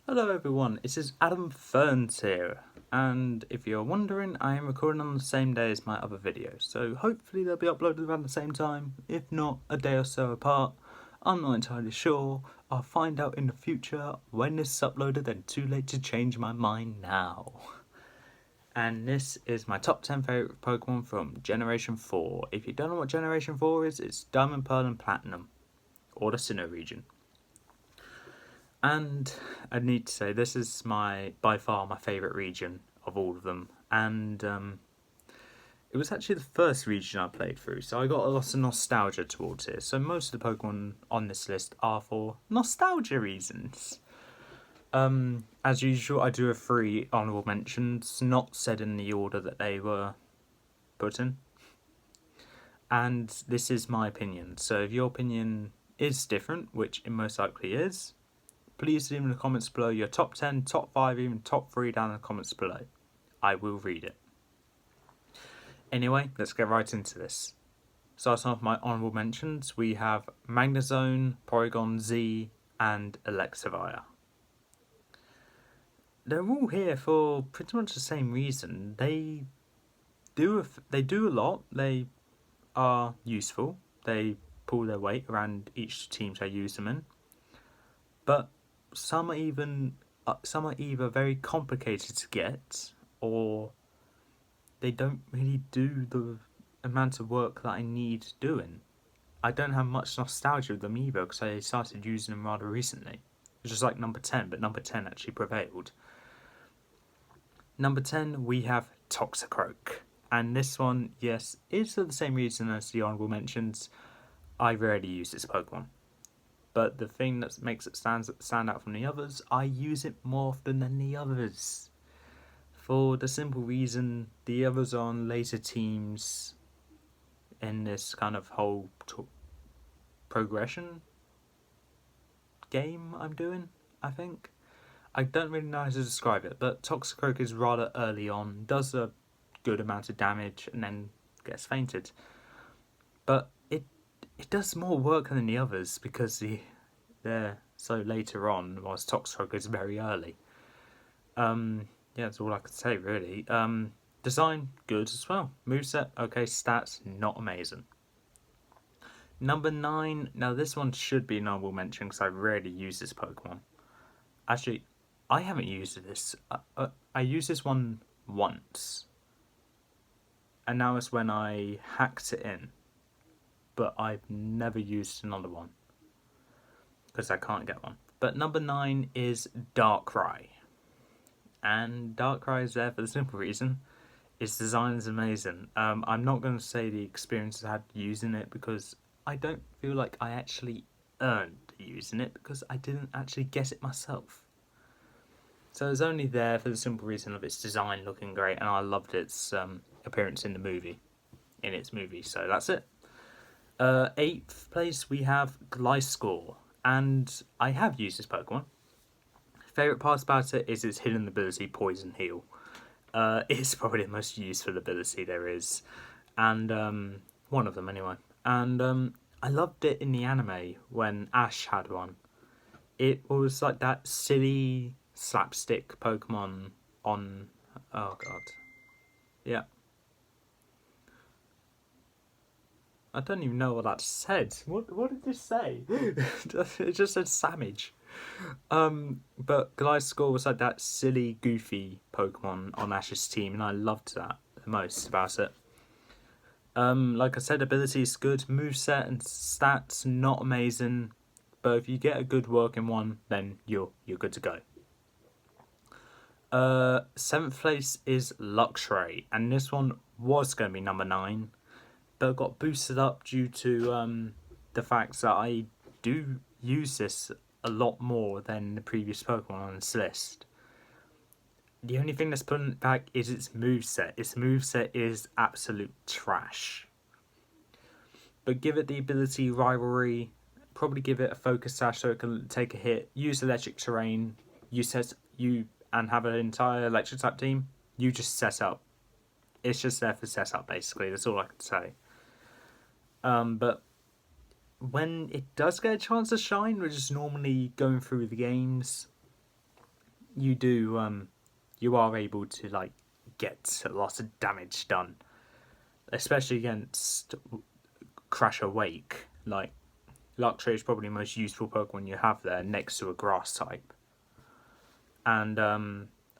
Hello everyone, it is Adam Ferns here, and if you're wondering, I am recording on the same day as my other videos, so hopefully they'll be uploaded around the same time, if not a day or so apart. I'm not entirely sure. I'll find out in the future when this is uploaded, and too late to change my mind now. And this is my top 10 favourite Pokemon from Generation 4. If you don't know what Generation 4 is, it's Diamond, Pearl and Platinum, or the Sinnoh region. And I need to say, this is by far my favourite region of all of them. And it was actually the first region I played through, so I got a lot of nostalgia towards it. So most of the Pokemon on this list are for nostalgia reasons. As usual, I do have 3 honourable mentions, not said in the order that they were put in. And this is my opinion. So if your opinion is different, which it most likely is, please leave in the comments below your top 10, top 5, even top 3 down in the comments below. I will read it. Anyway, let's get right into this. Starting off my honourable mentions, we have Magnezone, Porygon Z, and Electivire. They're all here for pretty much the same reason. They do a lot. They are useful. They pull their weight around each team they use them in. But some are either very complicated to get, or they don't really do the amount of work that I need doing. I don't have much nostalgia with them either, because I started using them rather recently. It's just like number 10, but number 10 actually prevailed. Number 10, we have Toxicroak. And this one, yes, is for the same reason as the honourable mentions. I rarely use this Pokemon. But the thing that makes it stand out from the others, I use it more often than the others. For the simple reason, the others are on later teams in this kind of whole progression game I'm doing, I think. I don't really know how to describe it, but Toxicroak is rather early on, does a good amount of damage, and then gets fainted. But it does more work than the others because they're so later on, whilst Toxicroak is very early. Yeah, that's all I could say really. Design, good as well. Moveset, okay. Stats, not amazing. Number 9, now this one should be an honourable mention because I rarely use this Pokemon. Actually, I haven't used this. I used this one once. And now it's when I hacked it in. But I've never used another one because I can't get one. But number 9 is Darkrai. And Darkrai is there for the simple reason its design is amazing. I'm not going to say the experience I had using it because I don't feel like I actually earned using it because I didn't actually get it myself. So it's only there for the simple reason of its design looking great, and I loved its appearance in its movie. So that's it. 8th place we have Gliscor, and I have used this Pokemon. Favourite part about it is its hidden ability, Poison Heal. It's probably the most useful ability there is, and one of them anyway. And I loved it in the anime when Ash had one. It was like that silly slapstick Pokemon on... oh god. Yeah. I don't even know what that said. What did this say? It just said Samage. But Gliscor was like that silly, goofy Pokemon on Ash's team, and I loved that the most about it. Like I said, ability is good, moveset and stats not amazing, but if you get a good working one, then you're good to go. 7th place is Luxray, and this one was going to be number 9. But got boosted up due to the fact that I do use this a lot more than the previous Pokemon on this list. The only thing that's putting it back is its moveset. Its moveset is absolute trash. But give it the ability Rivalry, probably give it a Focus Sash so it can take a hit, use electric terrain, and have an entire electric type team, you just set up. It's just there for setup basically, that's all I can say. But when it does get a chance to shine, which is normally going through the games, you are able to like get a lot of damage done, especially against Crasher Wake. Like Luxray is probably the most useful Pokemon you have there, next to a Grass type. And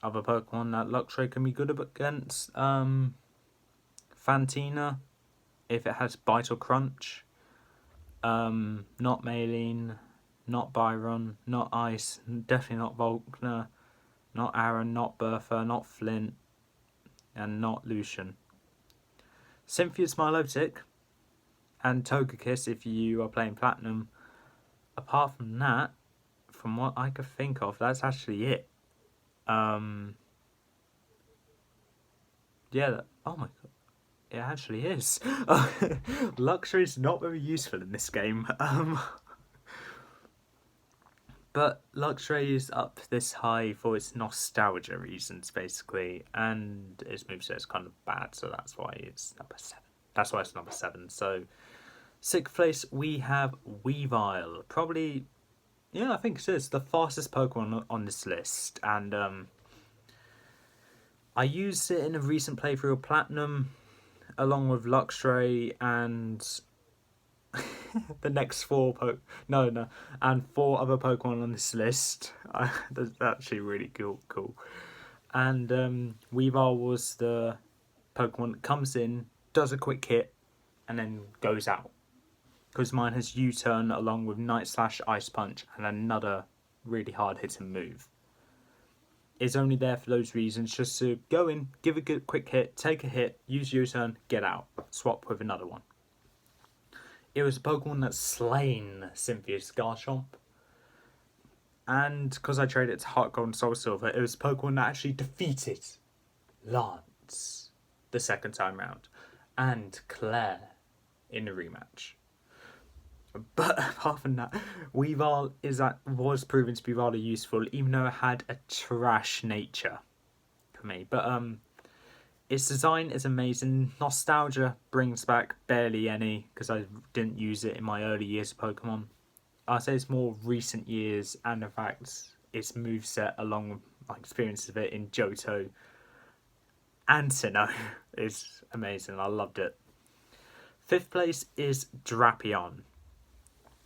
other Pokemon that Luxray can be good against, Fantina, if it has Bite or Crunch. Not Maylene, not Byron, not Ice, definitely not Volkner, not Aaron, not Bertha, not Flint, and not Lucian. Cynthia's Milotic and Togekiss if you are playing Platinum. Apart from that, from what I could think of, that's actually it. Yeah, oh my god, it actually is. Luxray is not very useful in this game. But Luxray is up this high for its nostalgia reasons, basically, and its moveset is kind of bad, so that's why it's number 7. That's why it's number 7. So, 6th place, we have Weavile. Probably, yeah, I think it is the fastest Pokemon on this list, and I used it in a recent playthrough of Platinum, along with Luxray and the next 4 and 4 other Pokemon on this list. That's actually really cool. And Weavile was the Pokemon that comes in, does a quick hit, and then goes out. Because mine has U-turn along with Night Slash, Ice Punch, and another really hard hitting move. It's only there for those reasons, just to go in, give a good quick hit, take a hit, use U-turn, get out, swap with another one. It was a Pokemon that's slain Cynthia's Garchomp. And because I traded it to Heart Gold and Soul Silver, it was a Pokemon that actually defeated Lance the second time round. And Claire in the rematch. But apart from that, Weavile was proven to be rather useful, even though it had a trash nature for me. But its design is amazing. Nostalgia brings back barely any, because I didn't use it in my early years of Pokemon. I'd say it's more recent years, and in fact, its moveset, along with my experience of it in Johto and Sinnoh, is amazing. I loved it. 5th place is Drapion.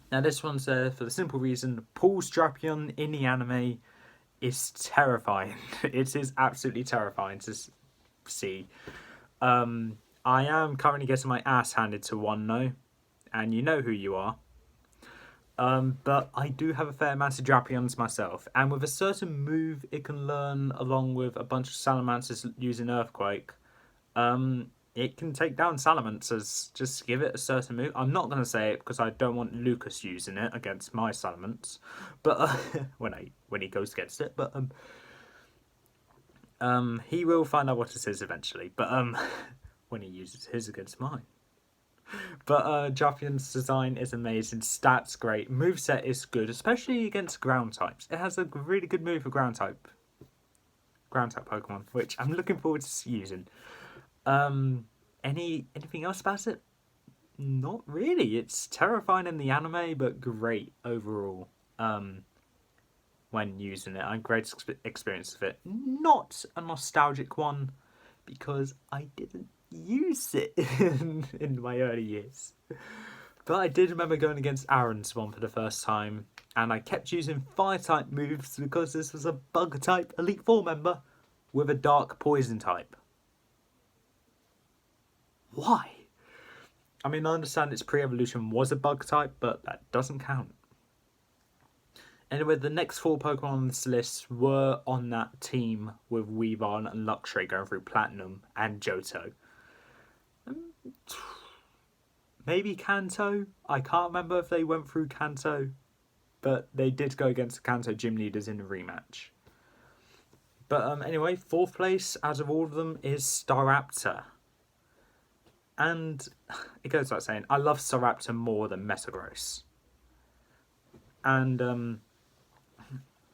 Now this one's there for the simple reason, Paul's Drapion in the anime is terrifying. It is absolutely terrifying to see. I am currently getting my ass handed to one though, and you know who you are. But I do have a fair amount of Drapions myself, and with a certain move it can learn along with a bunch of Salamanders using Earthquake, it can take down Salamanders. Just give it a certain move. I'm not going to say it because I don't want Lucas using it against my Salamanders, but when he goes against it, but he will find out what it is eventually, but when he uses his against mine. But Drapion's design is amazing, stats great, moveset is good, especially against ground types. It has a really good move for ground type Pokemon, which I'm looking forward to using. Anything else about it? Not really. It's terrifying in the anime, but great overall. When using it, I had great experience with it. Not a nostalgic one, because I didn't use it in my early years. But I did remember going against Aaron's one for the first time, and I kept using fire-type moves because this was a bug-type Elite Four member with a dark poison type. Why? I mean, I understand its pre-evolution was a bug type, but that doesn't count. Anyway, the next 4 Pokemon on this list were on that team with Weavile and Luxray going through Platinum and Johto. Maybe Kanto? I can't remember if they went through Kanto, but they did go against the Kanto gym leaders in the rematch. But anyway, 4th place out of all of them is Staraptor. And it goes without saying, I love Staraptor more than Metagross. And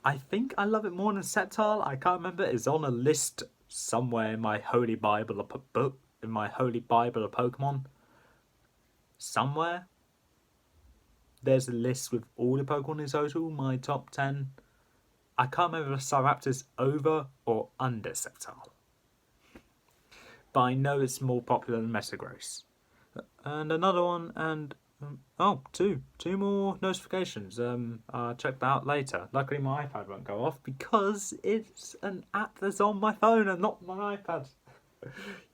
I think I love it more than Sceptile. I can't remember. It's on a list somewhere in my Holy Bible of Pokemon. Somewhere. There's a list with all the Pokemon in total, my top 10. I can't remember if Staraptor's over or under Sceptile. But I know it's more popular than Metagross. And another one, and two more notifications. I'll check that out later. Luckily, my iPad won't go off because it's an app that's on my phone and not my iPad.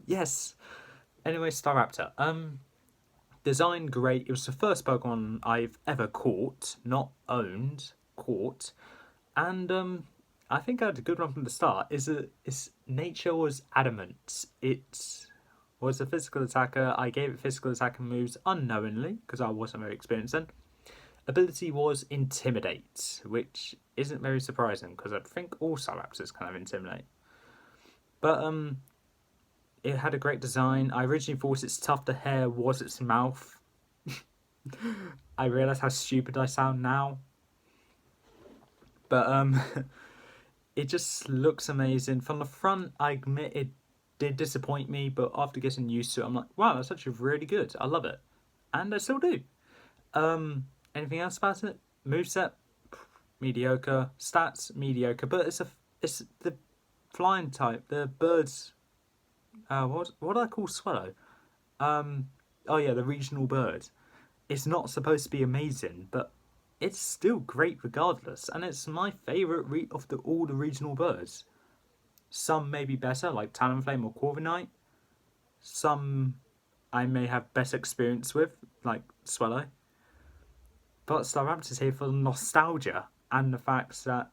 Yes. Anyway, Staraptor. Design great. It was the first Pokemon I've ever caught, not owned, caught, and I think I had a good one from the start. Its nature was adamant. It was a physical attacker. I gave it physical attacker moves unknowingly because I wasn't very experienced then. Ability was Intimidate, which isn't very surprising because I think all Staraptors kind of intimidate. But it had a great design. I originally thought its tufted hair was its mouth. I realise how stupid I sound now. But it just looks amazing. From the front, I admit it did disappoint me, but after getting used to it, I'm like, wow, that's actually really good. I love it. And I still do. Anything else about it? Moveset, mediocre. Stats, mediocre. But it's the flying type, the birds. What do I call Swallow? The regional bird. It's not supposed to be amazing, but it's still great regardless, and it's my favourite of all the regional birds. Some may be better, like Talonflame or Corviknight. Some I may have better experience with, like Swallow. But Staraptor's here for the nostalgia and the fact that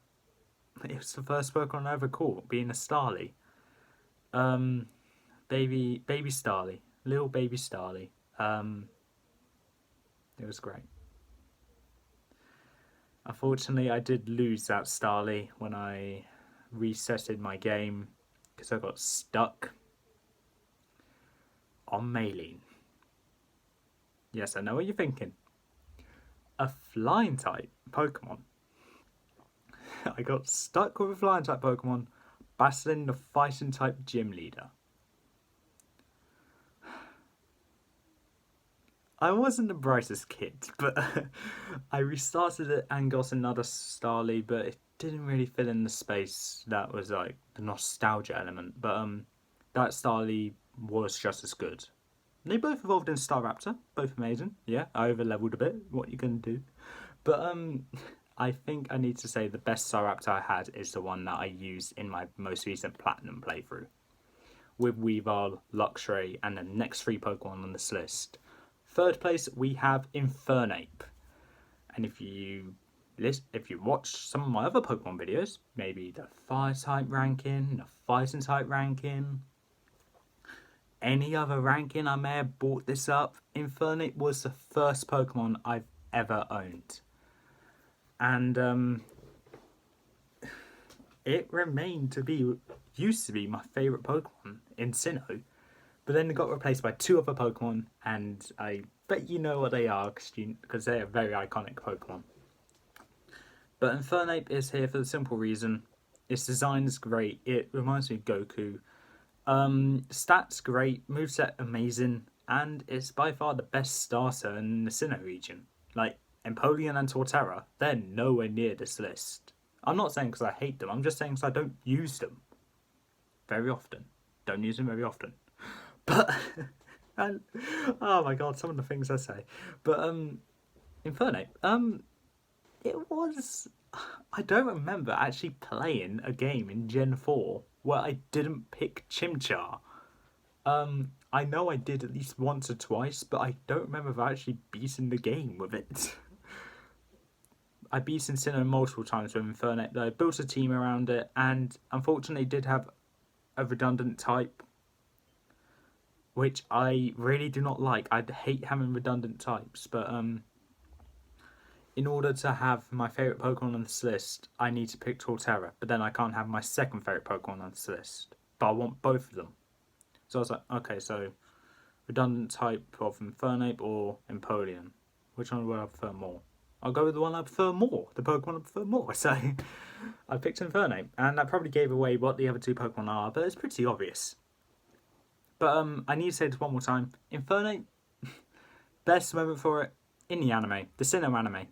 it was the first Pokemon I ever caught, being a Starly. Baby Starly. Little baby Starly. It was great. Unfortunately, I did lose that Starly when I resetted my game because I got stuck on Maylene. Yes, I know what you're thinking. A flying type Pokemon. I got stuck with a flying type Pokemon battling the fighting type gym leader. I wasn't the brightest kid, but I restarted it and got another Starly, but it didn't really fill in the space that was like the nostalgia element. But that Starly was just as good. They both evolved in Staraptor, both amazing. Yeah, I over-leveled a bit. What you gonna do? But I think I need to say the best Staraptor I had is the one that I used in my most recent Platinum playthrough, with Weavile, Luxray, and the next 3 Pokemon on this list. Third place, we have Infernape. And if you watch some of my other Pokemon videos, maybe the Fire-type ranking, the Fighting-type ranking, any other ranking I may have brought this up, Infernape was the first Pokemon I've ever owned. And it used to be my favourite Pokemon in Sinnoh. But then it got replaced by 2 other Pokemon, and I bet you know what they are, because they're very iconic Pokemon. But Infernape is here for the simple reason, its design is great, it reminds me of Goku. Stats great, moveset amazing, and it's by far the best starter in the Sinnoh region. Like, Empoleon and Torterra, they're nowhere near this list. I'm not saying because I hate them, I'm just saying because I don't use them very often. Don't use them very often. But, and, oh my god, some of the things I say. But, Infernape, it was, I don't remember actually playing a game in Gen 4 where I didn't pick Chimchar. I know I did at least once or twice, but I don't remember if I actually beaten the game with it. I beaten Sinnoh multiple times with Infernape though, built a team around it, and unfortunately did have a redundant type, which I really do not like. I hate having redundant types, but in order to have my favourite Pokemon on this list, I need to pick Torterra, but then I can't have my second favourite Pokemon on this list. But I want both of them. So I was like, okay, so redundant type of Infernape or Empoleon. Which one would I prefer more? I'll go with the one I prefer more, the Pokemon I prefer more. So I picked Infernape, and that probably gave away what the other 2 Pokemon are, but it's pretty obvious. But I need to say this one more time. Infernape, best moment for it in the anime, the Sinnoh anime.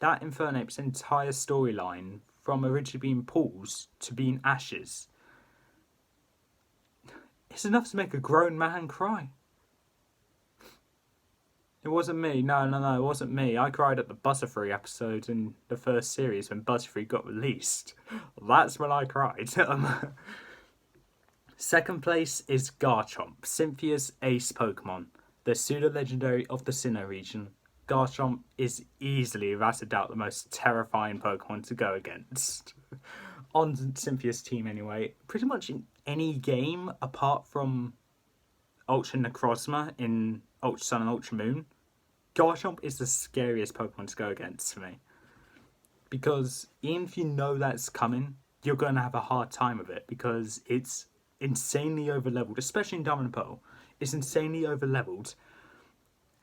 That Infernape's entire storyline from originally being pools to being ashes. It's enough to make a grown man cry. It wasn't me. No, it wasn't me. I cried at the Butterfree episode in the first series when Butterfree got released. That's when I cried. Second place is Garchomp, Cynthia's ace Pokemon, the pseudo-legendary of the Sinnoh region. Garchomp is easily, without a doubt, the most terrifying Pokemon to go against. On Cynthia's team anyway, pretty much in any game apart from Ultra Necrozma in Ultra Sun and Ultra Moon, Garchomp is the scariest Pokemon to go against for me. Because even if you know that's coming, you're going to have a hard time with it because it's insanely overleveled, especially in Diamond and Pearl. It's insanely overleveled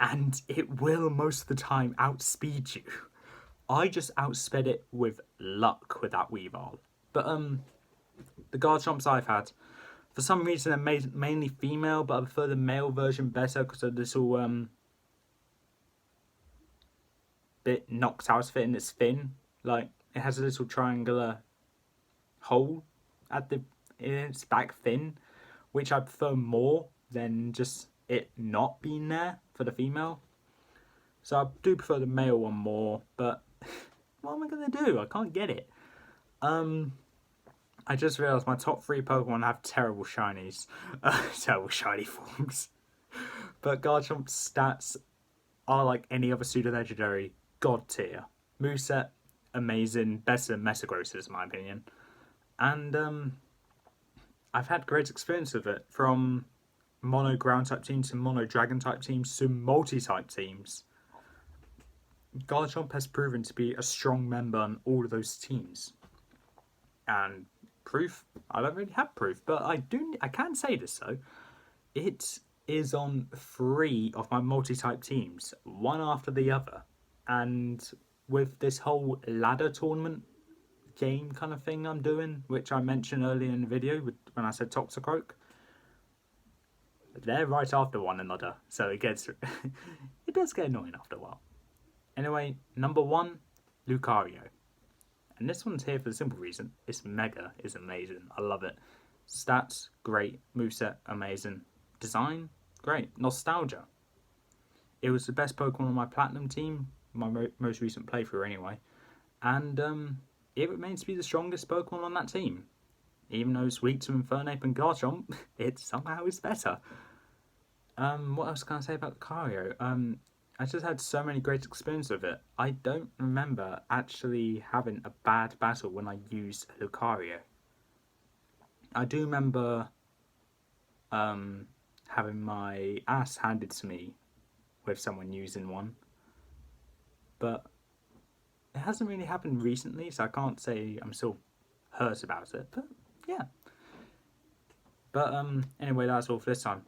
and it will most of the time outspeed you. I just outsped it with luck with that Weavile. But the Garchomps I've had, for some reason they're mainly female, but I prefer the male version better because of this little bit knocked out fit in its fin. Like, it has a little triangular hole in its back fin, which I prefer more than just it not being there for the female. So I do prefer the male one more, but what am I going to do? I can't get it. I just realised my top 3 Pokemon have terrible shinies. Terrible shiny forms. But Garchomp's stats are like any other pseudo-legendary, god tier. Moveset, amazing, better than Metagross's in my opinion. And I've had great experience with it, from mono ground type teams to mono dragon type teams to multi-type teams. Garchomp has proven to be a strong member on all of those teams. And proof, I don't really have proof, but I can say this though. It is on 3 of my multi-type teams, one after the other. And with this whole ladder tournament game kind of thing I'm doing, which I mentioned earlier in the video when I said Toxicroak, they're right after one another, so it gets it does get annoying after a while. Anyway, number 1, Lucario. And this one's here for the simple reason, its Mega is amazing. I love it. Stats, great. Moveset, amazing. Design, great. Nostalgia. It was the best Pokemon on my Platinum team, my most recent playthrough anyway. And it remains to be the strongest Pokemon on that team. Even though it's weak to Infernape and Garchomp, it somehow is better. What else can I say about Lucario? I just had so many great experiences with it. I don't remember actually having a bad battle when I used Lucario. I do remember having my ass handed to me with someone using one. But it hasn't really happened recently, so I can't say I'm still hurt about it. But yeah. But anyway, that's all for this time.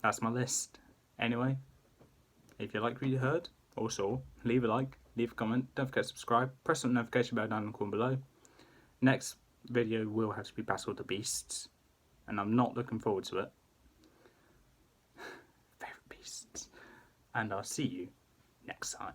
That's my list. Anyway, if you liked what you heard or saw, leave a like, leave a comment, don't forget to subscribe, press the notification bell down in the corner below. Next video will have to be Battle of the Beasts, and I'm not looking forward to it. Favourite Beasts. And I'll see you next time.